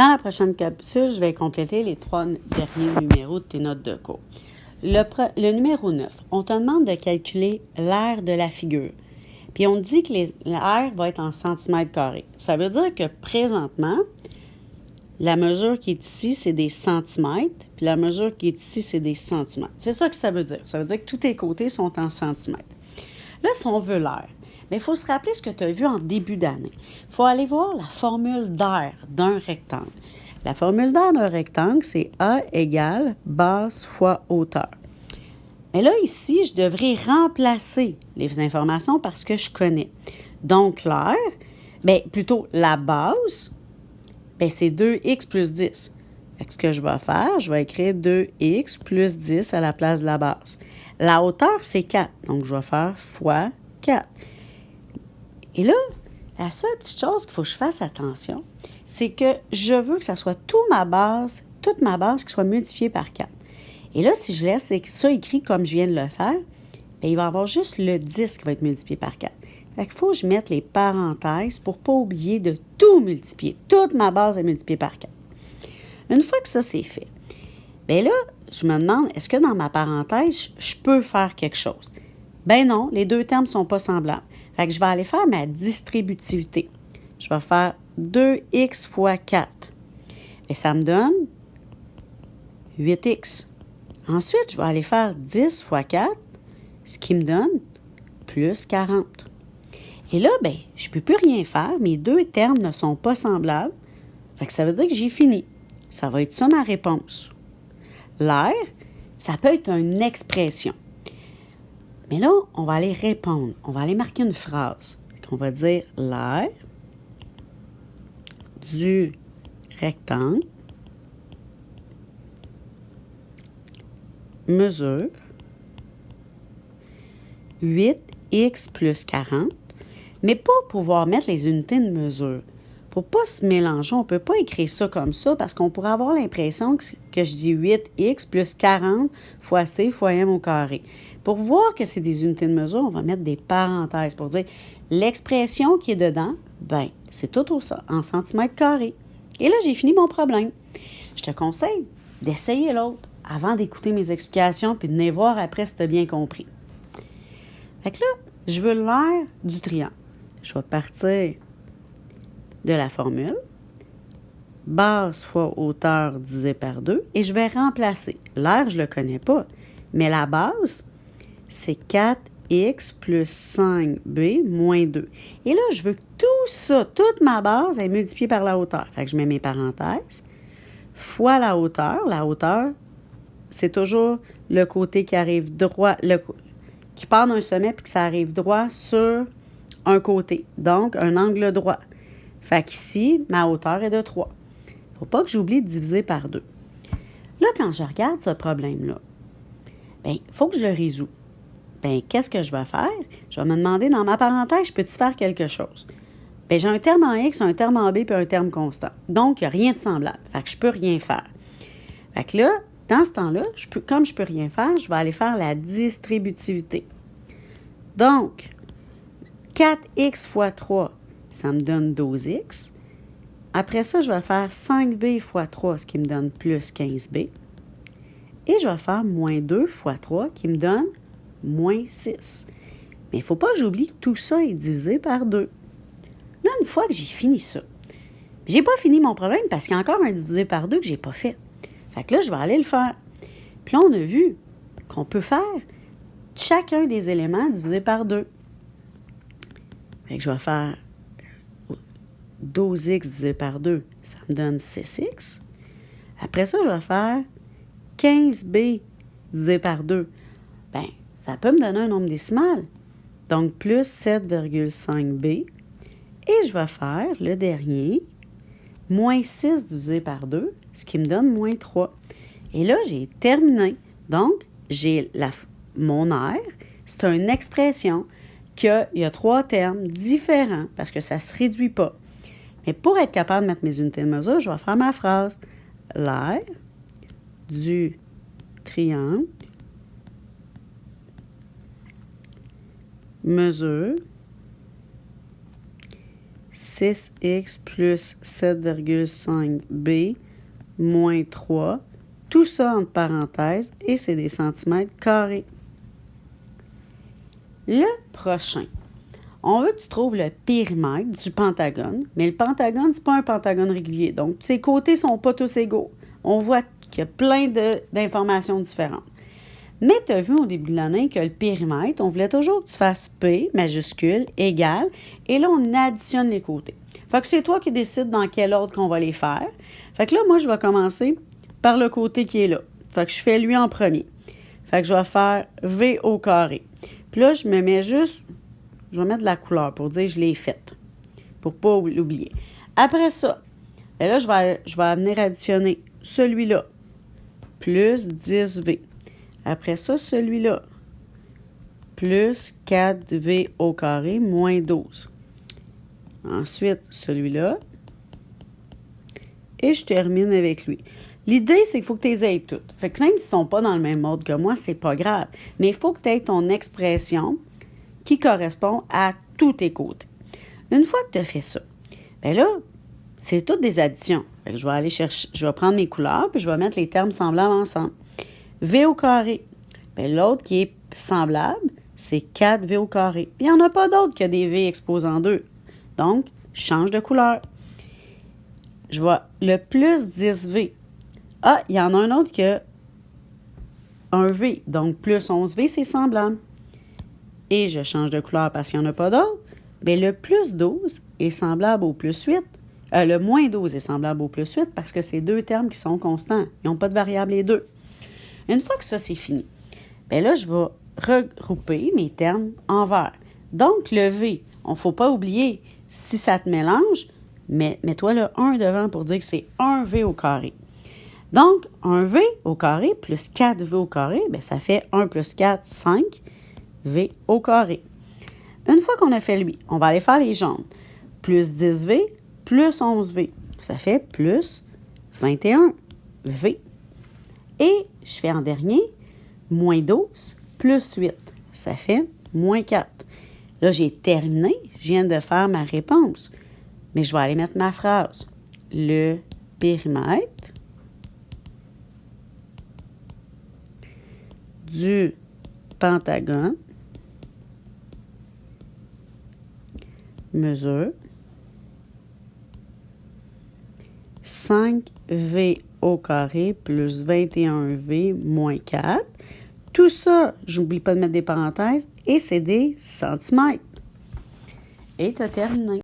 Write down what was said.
Dans la prochaine capsule, je vais compléter les 3 derniers numéros de tes notes de cours. Le numéro 9, on te demande de calculer l'aire de la figure. Puis on te dit que l'aire va être en centimètres carrés. Ça veut dire que présentement, la mesure qui est ici, c'est des centimètres, puis la mesure qui est ici, c'est des centimètres. C'est ça que ça veut dire. Ça veut dire que tous tes côtés sont en centimètres. Là, si on veut l'aire, il faut se rappeler ce que tu as vu en début d'année. Il faut aller voir la formule d'aire d'un rectangle. La formule d'aire d'un rectangle, c'est A égale base fois hauteur. Mais là, ici, je devrais remplacer les informations parce que je connais. Donc, l'aire, plutôt la base, c'est 2x plus 10. Fait que ce que je vais faire, je vais écrire 2x plus 10 à la place de la base. La hauteur, c'est 4. Donc, je vais faire fois 4. Et là, la seule petite chose qu'il faut que je fasse attention, c'est que je veux que ça soit toute ma base qui soit multipliée par 4. Et là, si je laisse ça écrit comme je viens de le faire, il va y avoir juste le 10 qui va être multiplié par 4. Fait qu'il faut que je mette les parenthèses pour ne pas oublier de tout multiplier. Toute ma base est multipliée par 4. Une fois que ça, c'est fait, là, je me demande, est-ce que dans ma parenthèse, je peux faire quelque chose? Non, les deux termes ne sont pas semblables. Fait que je vais aller faire ma distributivité. Je vais faire 2x fois 4. Et ça me donne 8x. Ensuite, je vais aller faire 10 fois 4, ce qui me donne plus 40. Et là, je ne peux plus rien faire. Mes deux termes ne sont pas semblables. Fait que ça veut dire que j'ai fini. Ça va être ça ma réponse. L'aire, ça peut être une expression. Mais là, on va aller répondre. On va aller marquer une phrase. On va dire l'aire du rectangle mesure 8x plus 40, mais pas pouvoir mettre les unités de mesure. Pour ne pas se mélanger, on ne peut pas écrire ça comme ça parce qu'on pourrait avoir l'impression que je dis 8x plus 40 fois c fois m au carré. Pour voir que c'est des unités de mesure, on va mettre des parenthèses pour dire l'expression qui est dedans, c'est tout en centimètres carrés. Et là, j'ai fini mon problème. Je te conseille d'essayer l'autre avant d'écouter mes explications puis de venir voir après si tu as bien compris. Fait que là, je veux l'aire du triangle. Je vais partir de la formule, base fois hauteur divisé par 2, et je vais remplacer. L'aire, je ne le connais pas, mais la base, c'est 4x plus 5b moins 2. Et là, je veux que tout ça, toute ma base, est multipliée par la hauteur. Fait que je mets mes parenthèses, fois la hauteur. La hauteur, c'est toujours le côté qui arrive droit, qui part d'un sommet puis que ça arrive droit sur un côté. Donc, un angle droit. Fait qu'ici, ma hauteur est de 3. Il ne faut pas que j'oublie de diviser par 2. Là, quand je regarde ce problème-là, il faut que je le résous. Qu'est-ce que je vais faire? Je vais me demander, dans ma parenthèse, peux-tu faire quelque chose? J'ai un terme en X, un terme en B, puis un terme constant. Donc, il n'y a rien de semblable. Fait que je ne peux rien faire. Fait que là, dans ce temps-là, comme je ne peux rien faire, je vais aller faire la distributivité. Donc, 4x fois 3, ça me donne 12x. Après ça, je vais faire 5b fois 3, ce qui me donne plus 15b. Et je vais faire moins 2 fois 3, qui me donne moins 6. Mais il ne faut pas que j'oublie que tout ça est divisé par 2. Là, une fois que j'ai fini ça, je n'ai pas fini mon problème parce qu'il y a encore un divisé par 2 que je n'ai pas fait. Fait que là, je vais aller le faire. Puis là, on a vu qu'on peut faire chacun des éléments divisé par 2. Fait que je vais faire 12x divisé par 2, ça me donne 6x. Après ça, je vais faire 15b divisé par 2. Ça peut me donner un nombre décimal. Donc, plus 7,5b. Et je vais faire le dernier, moins 6 divisé par 2, ce qui me donne moins 3. Et là, j'ai terminé. Donc, j'ai mon aire. C'est une expression qu'il y a 3 termes différents parce que ça ne se réduit pas. Mais pour être capable de mettre mes unités de mesure, je vais faire ma phrase. L'aire du triangle mesure 6x plus 7,5b moins 3. Tout ça entre parenthèses et c'est des centimètres carrés. Le prochain, on veut que tu trouves le périmètre du pentagone, mais le pentagone, ce n'est pas un pentagone régulier. Donc, ses côtés ne sont pas tous égaux. On voit qu'il y a plein d'informations différentes. Mais tu as vu au début de l'année que le périmètre, on voulait toujours que tu fasses P majuscule égal, et là, on additionne les côtés. Fait que c'est toi qui décides dans quel ordre qu'on va les faire. Fait que là, moi, je vais commencer par le côté qui est là. Fait que je fais lui en premier. Fait que je vais faire V au carré. Puis là, je me mets juste, je vais mettre de la couleur pour dire que je l'ai faite, pour ne pas l'oublier. Après ça, bien là, je vais venir additionner celui-là, plus 10V. Après ça, celui-là, plus 4V au carré, moins 12. Ensuite, celui-là. Et je termine avec lui. L'idée, c'est qu'il faut que tu les aies toutes. Fait que même s'ils ne sont pas dans le même ordre que moi, c'est pas grave. Mais il faut que tu aies ton expression qui correspond à tous tes côtés. Une fois que tu as fait ça, bien là, c'est toutes des additions. Fait que je vais aller chercher, je vais prendre mes couleurs, puis je vais mettre les termes semblables ensemble. V au carré. Bien, l'autre qui est semblable, c'est 4V au carré. Puis, il n'y en a pas d'autre que des V exposant 2. Donc, je change de couleur. Je vois le plus 10V. Ah, il y en a un autre qui a un V. Donc, plus 11V, c'est semblable. Et je change de couleur parce qu'il n'y en a pas d'autre. Bien, le plus 12 est semblable au plus 8. Le moins 12 est semblable au plus 8 parce que c'est deux termes qui sont constants. Ils n'ont pas de variable les deux. Une fois que ça, c'est fini, bien là, je vais regrouper mes termes en vert. Donc, le V, il ne faut pas oublier, si ça te mélange, mets-toi le 1 devant pour dire que c'est 1V au carré. Donc, 1V au carré plus 4V au carré, bien, ça fait 1 plus 4, 5V au carré. Une fois qu'on a fait lui, on va aller faire les jaunes. Plus 10V plus 11V, ça fait plus 21V. Et je fais en dernier, moins 12 plus 8, ça fait moins 4. Là, j'ai terminé, je viens de faire ma réponse. Mais je vais aller mettre ma phrase. Le périmètre du pentagone mesure 5V au carré plus 21V moins 4. Tout ça, j'oublie pas de mettre des parenthèses, et c'est des centimètres. Et tu as terminé.